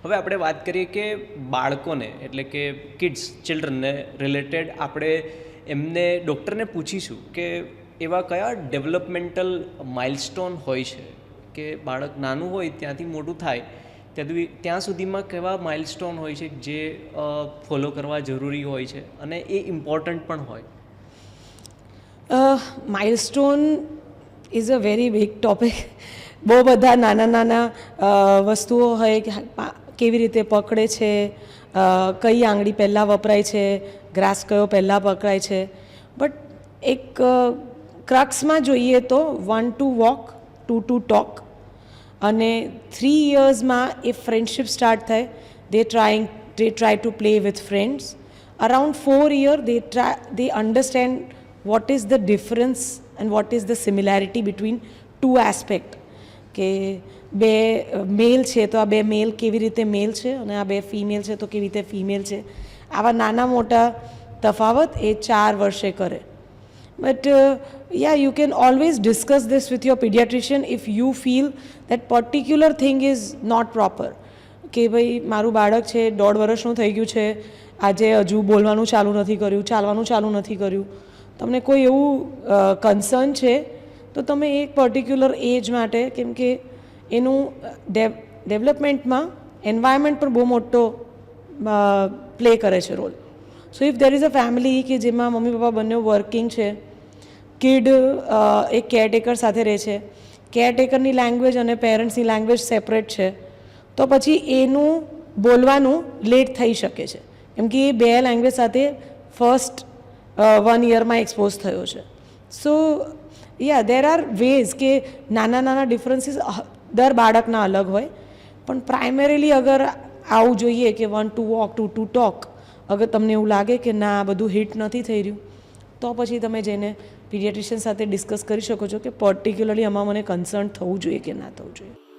હવે આપણે વાત કરીએ કે બાળકોને એટલે કે ચિલ્ડ્રનને રિલેટેડ આપણે એમને ડૉક્ટરને પૂછીશું કે એવા કયા ડેવલપમેન્ટલ માઇલસ્ટોન હોય છે કે બાળક નાનું હોય ત્યાંથી મોટું થાય ત્યાં સુધીમાં કેવા માઇલસ્ટોન હોય છે જે ફોલો કરવા જરૂરી હોય છે અને એ ઇમ્પોર્ટન્ટ પણ હોય. Milestone is a very big topic. બહુ બધા નાના નાના વસ્તુઓ હોય કે કેવી રીતે પકડે છે, કઈ આંગળી પહેલાં વપરાય છે, ગ્રાસ કયો પહેલાં પકડાય છે. બટ એક ક્રક્સમાં જોઈએ તો 1 to walk, 2 to talk અને 3 yearsમાં એ ફ્રેન્ડશિપ સ્ટાર્ટ થાય. they try to play with friends. Around 4 years they understand what is the difference and what is the similarity between two aspect. કે બે મેલ છે તો આ બે મેલ કેવી રીતે મેલ છે અને આ બે ફિમેલ છે તો કેવી રીતે ફિમેલ છે. આવા નાના મોટા તફાવત એ 4 વર્ષે કરે. But you can always discuss this with your pediatrician if you feel that particular thing is not proper. કે ભાઈ મારું બાળક છે 1.5 વર્ષનું થઈ ગયું છે, આજે હજુ બોલવાનું ચાલુ નથી કર્યું, ચાલવાનું ચાલુ નથી કર્યું, તમને કોઈ એવું કન્સર્ન છે તો તમે એક પર્ટિક્યુલર એજ માટે, કેમ કે એનું ડેવલપમેન્ટમાં એન્વાયરમેન્ટ પણ બહુ મોટો પ્લે કરે છે role. So if there is a family કે જેમાં મમ્મી પપ્પા બંને વર્કિંગ છે, કિડ એક કેરટેકર સાથે રહે છે, કેરટેકરની લેંગ્વેજ અને પેરેન્ટ્સની લેંગ્વેજ સેપરેટ છે, તો પછી એનું બોલવાનું લેટ થઈ શકે છે કેમ કે એ બે લેંગ્વેજ સાથે ફર્સ્ટ 1 યરમાં એક્સપોઝ થયો છે. સો દેર આર વેઝ કે નાના નાના ડિફરન્સીસ દર બાળકના અલગ હોય, પણ પ્રાઇમરીલી અગર આવું જોઈએ કે 1 to walk, 2 to talk, અગર તમને એવું લાગે કે ના આ બધું હિટ નથી થઈ રહ્યું તો પછી તમે જઈને પીડિયાટ્રિશિયન સાથે ડિસ્કસ કરી શકો છો કે પર્ટિક્યુલરલી આમાં મને કન્સર્ન થવું જોઈએ કે ના થવું જોઈએ.